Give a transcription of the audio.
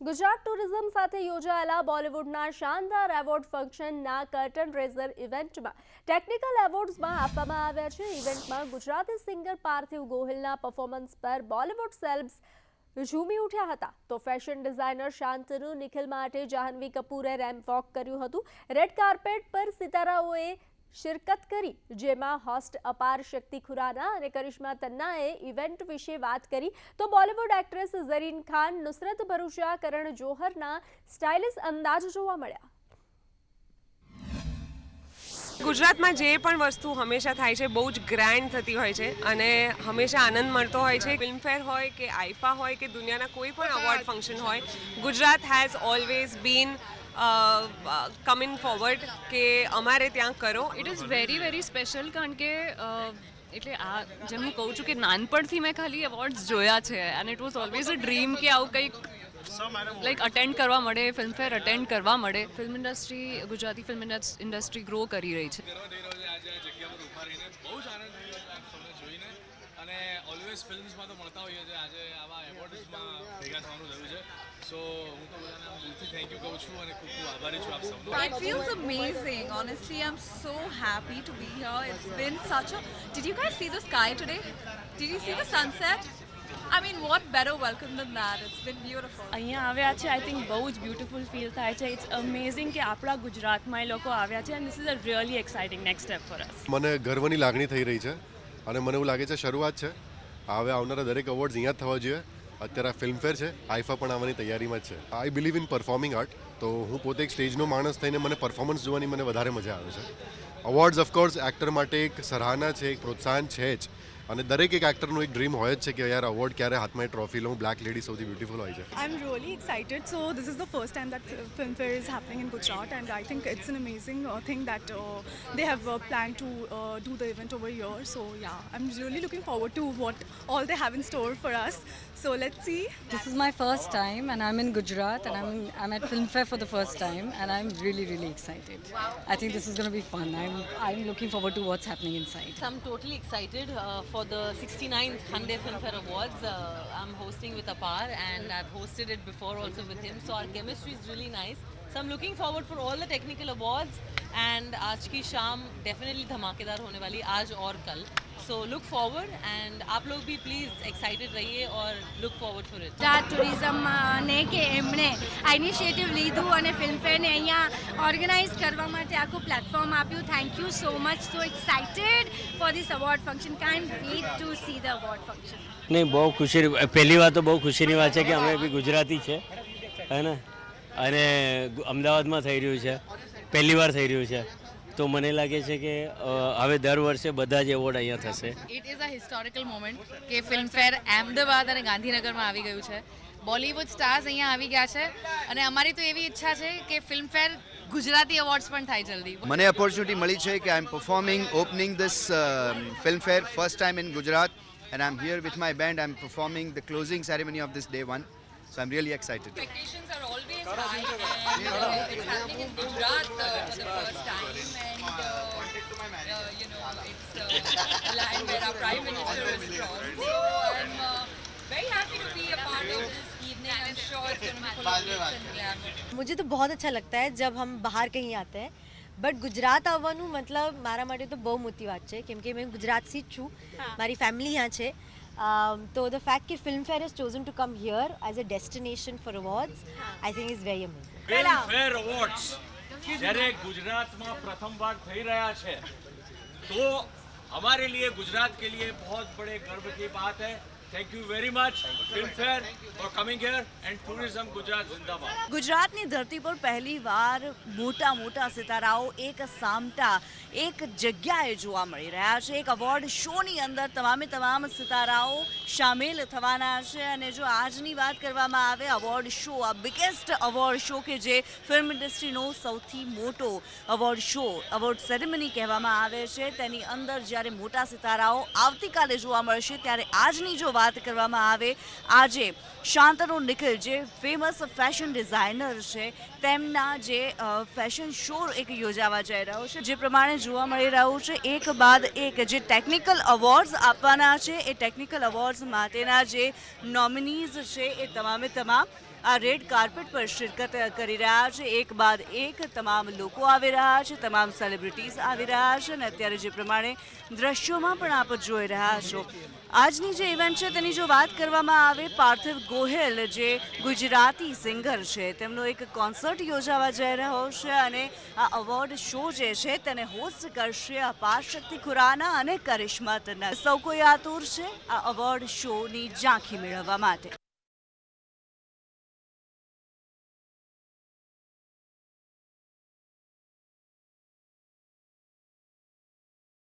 Gujarat tourism સાથે યોજાયેલા બોલિવૂડના શાનદાર એવોર્ડ ફંક્શનના કર્ટન રેઝર ઇવેન્ટમાં ટેકનિકલ એવોર્ડ્સમાં આપવામાં આવ્યા છે. ઇવેન્ટમાં ગુજરાતી સિંગર પાર્થિવ ગોહિલના પરફોર્મન્સ પર બોલિવૂડ સેલેબ્સ ઝૂમી ઉઠ્યા હતા. તો ફેશન ડિઝાઇનર શાંતનુ નિખિલ માટે જાહ્નવી કપૂરે રેમ્પ વોક કર્યું હતું. રેડ કાર્પેટ પર સિતારાઓએ શિરકત કરી, જેમાં હોસ્ટ અપાર શક્તિ ખુરાના અને કરિશ્મા તન્નાએ ઇવેન્ટ વિશે વાત કરી. તો બોલિવૂડ એક્ટ્રેસ ઝરીન ખાન, નુસરત ભરૂચા, કરણ જોહરના સ્ટાઇલિશ અંદાજ જોવા મળ્યા. ગુજરાતમાં જે પણ વસ્તુ હંમેશા થાય છે બહુ જ ગ્રેન્ડ થતી હોય છે અને હંમેશા આનંદ મળતો હોય છે. ફિલ્મફેર હોય કે આઈફા હોય કે દુનિયાના કોઈ પણ અવોર્ડ ફંક્શન હોય, Gujarat has always bin coming forward કે અમારે ત્યાં કરો. ઇટ ઇઝ વેરી સ્પેશિયલ, કારણ કે એટલે આ જેમ હું કહું છું કે નાનપણથી મેં ખાલી એવોર્ડ્સ જોયા છે અને it was always a dream કે આવું કંઈક લાઈક અટેન્ડ કરવા મળે, ફિલ્મફેર અટેન્ડ કરવા મળે. Film industry, Gujarati film industry grow કરી રહી છે. અને ઓલવેઝ ફિલ્મ્સમાં તો મળતા હોઈએ છીએ, આજે આવા એવોર્ડ્સમાં ભેગા થવાનું થયું છે. સો હું તો બધાને દિલથી થેન્ક યુ કહું છું અને ખૂબ ખૂબ આભારી છું આપ સૌનો. It feels amazing. Honestly, I'm so happy to be here. It's been such a... Did you guys see the sky today? Did you see the sunset? I mean, what better welcome than that? It's been beautiful. અહીંયા આવ્યા છે, I think બહુ જ beautiful feel થાય છે. It's amazing કે આપણા ગુજરાતમાં એ લોકો આવ્યા છે and this is a really exciting next step for us. મને ગર્વની લાગણી થઈ રહી છે અને મને એવું લાગે છે શરૂઆત છે. હવે આવનારા દરેક અવોર્ડ્સ અહીંયા જ થવા જોઈએ. અત્યારે ફિલ્મફેર છે, આઈફા પણ આવવાની તૈયારીમાં જ છે. I believe in performing art, તો હું પોતે એક સ્ટેજનો માણસ થઈને મને પરફોર્મન્સ જોવાની મને વધારે મજા આવે છે. અવોર્ડ્સ ઓફકોર્સ એક્ટર માટે એક સરાહના છે, એક પ્રોત્સાહન છે જ, અને દરેક એક એક્ટરનું એક ડ્રીમ હોય જ છે કે યાર અવોર્ડ ક્યારે હાથમાં ટ્રોફી લઉં. બ્લેક લેડી સૌથી બ્યુટીફુલ હોય છે. I'm really excited. So this is the first time that Filmfare is happening in Gujarat, and I think it's an amazing thing that they have planned to do the event over here. So yeah, I'm really looking forward to what all they have in store for us. So let's see. This is my first time, and I'm in Gujarat, and I'm at Filmfare for the first time, and I'm really excited. I think this is going to be fun. I'm looking forward to what's happening inside. I'm totally excited for the 69th Hyundai Filmfare Awards. I'm hosting with Apar, and I've hosted it before also with him. So our chemistry is really nice. So I'm looking forward for all the technical awards, and आज की शाम definitely धमाकेदार होने वाली, आज और कल. So look forward, and आप लोग भी please excited रहिए और look forward for it. Gujarat tourism ને કે એમણે આ ઇનિશિયેટિવ લીધું અને ફિલ્મફેરને અહીંયા ઓર્ગેનાઇઝ કરવા માટે આખું પ્લેટફોર્મ આપ્યું. Thank you so much. So excited for this award function. Can't wait to see the award function. નહીં, બહુ ખુશી, પહેલી વાત તો બહુ ખુશીની વાત છે કે અમે બી ગુજરાતી છે, હે ને, અને અમદાવાદમાં થઈ રહ્યું છે, પહેલી વાર થઈ રહ્યું છે. તો મને લાગે છે કે હવે દર વર્ષે બધા જ એવોર્ડ અહીંયા થશે. It is a historical moment કે ફિલ્મફેર અમદાવાદ અને ગાંધીનગરમાં આવી ગયું છે. બોલિવૂડ સ્ટાર્સ અહીંયા આવી ગયા છે અને અમારી તો એવી ઈચ્છા છે કે ફિલ્મફેર ગુજરાતી એવોર્ડ્સ પણ થાય જલ્દી. મને ઓપોર્ચ્યુનિટી મળી છે કે I am performing opening this Filmfare first time in Gujarat, and I am here with my band. I am performing the closing ceremony of this day 1. So I'm really excited. Expectations are always high, and it's happening in Gujarat for the first time, and you know, it's a land where our Prime Minister is from. So I'm very happy to be a part of this evening. I'm sure it's going to be full of glitz and glamour. मुझे तो बहुत अच्छा लगता है जब हम बाहर कहीं आते हैं, બટ ગુજરાત આવવાનું મતલબ મારા માટે તો બહુ મોટી વાત છે, કેમ કે મેં ગુજરાતથી જ છું, મારી ફેમિલી અહીંયા છે. તો ધ ફેક્ટ કે Filmfare has chosen to come here as a destination for awards, I think is very amazing. Filmfare awards જ્યારે ગુજરાતમાં પ્રથમ વાર થઈ રહ્યા છે તો हमारे लिए, गुजरात के लिए बहुत बड़े गर्व की बात है. Thank you very much, Filmfare, for coming here, and tourism Gujarat zindabad. ગુજરાતની ધરતી પર પહેલી વાર મોટા સિતારાઓ એક સામટા એક જગ્યાએ જોવા મળી રહ્યા છે. એક અવોર્ડ શોની અંદર તમામ સિતારાઓ સામેલ થવાના છે. અને જો આજની વાત કરવામાં આવે, અવોર્ડ શો, આ બિગેસ્ટ અવોર્ડ શો કે જે ફિલ્મ ઇન્ડસ્ટ્રીનો સૌથી મોટો અવોર્ડ શો, અવોર્ડ સેરેમની કહેવામાં આવે છે, તેની અંદર જ્યારે મોટા સિતારાઓ આવતીકાલે જોવા મળશે, ત્યારે આજની જો વાત કરવામાં આવે, આજે શાંતનુ નિખિલ જે ફેમસ ફેશન ડિઝાઇનર છે, તેમના જે ફેશન શો એક યોજાવા જઈ રહ્યો છે, જે પ્રમાણે જોવા મળી રહ્યું છે એક બાદ એક જે ટેકનિકલ અવોર્ડ્સ આપવાના છે, એ ટેકનિકલ અવોર્ડ્સ માટેના જે નોમિનીઝ છે એ તમામ આ રેડ કાર્પેટ પર શિરકત કરી રહ્યા છે. એક બાદ એક તમામ લોકો આવી રહ્યા છે, તમામ સેલિબ્રિટીઝ આવી રહ્યા છે અને અત્યારે જે પ્રમાણે દ્રશ્યોમાં પણ આપ જોઈ રહ્યા છો. આજની જે ઇવેન્ટ છે તેની જો વાત કરવામાં આવે, પાર્થિવ ગોહિલ જે ગુજરાતી સિંગર છે તેમનો એક કોન્સર્ટ યોજાવા જઈ રહ્યો છે અને આ અવોર્ડ શો જે છે તેને હોસ્ટ કરશે અપાર શક્તિ ખુરાના અને કરિશ્મા તન્ના. સૌ કોઈ આતુર છે આ અવોર્ડ શોની ઝાંખી મેળવવા માટે.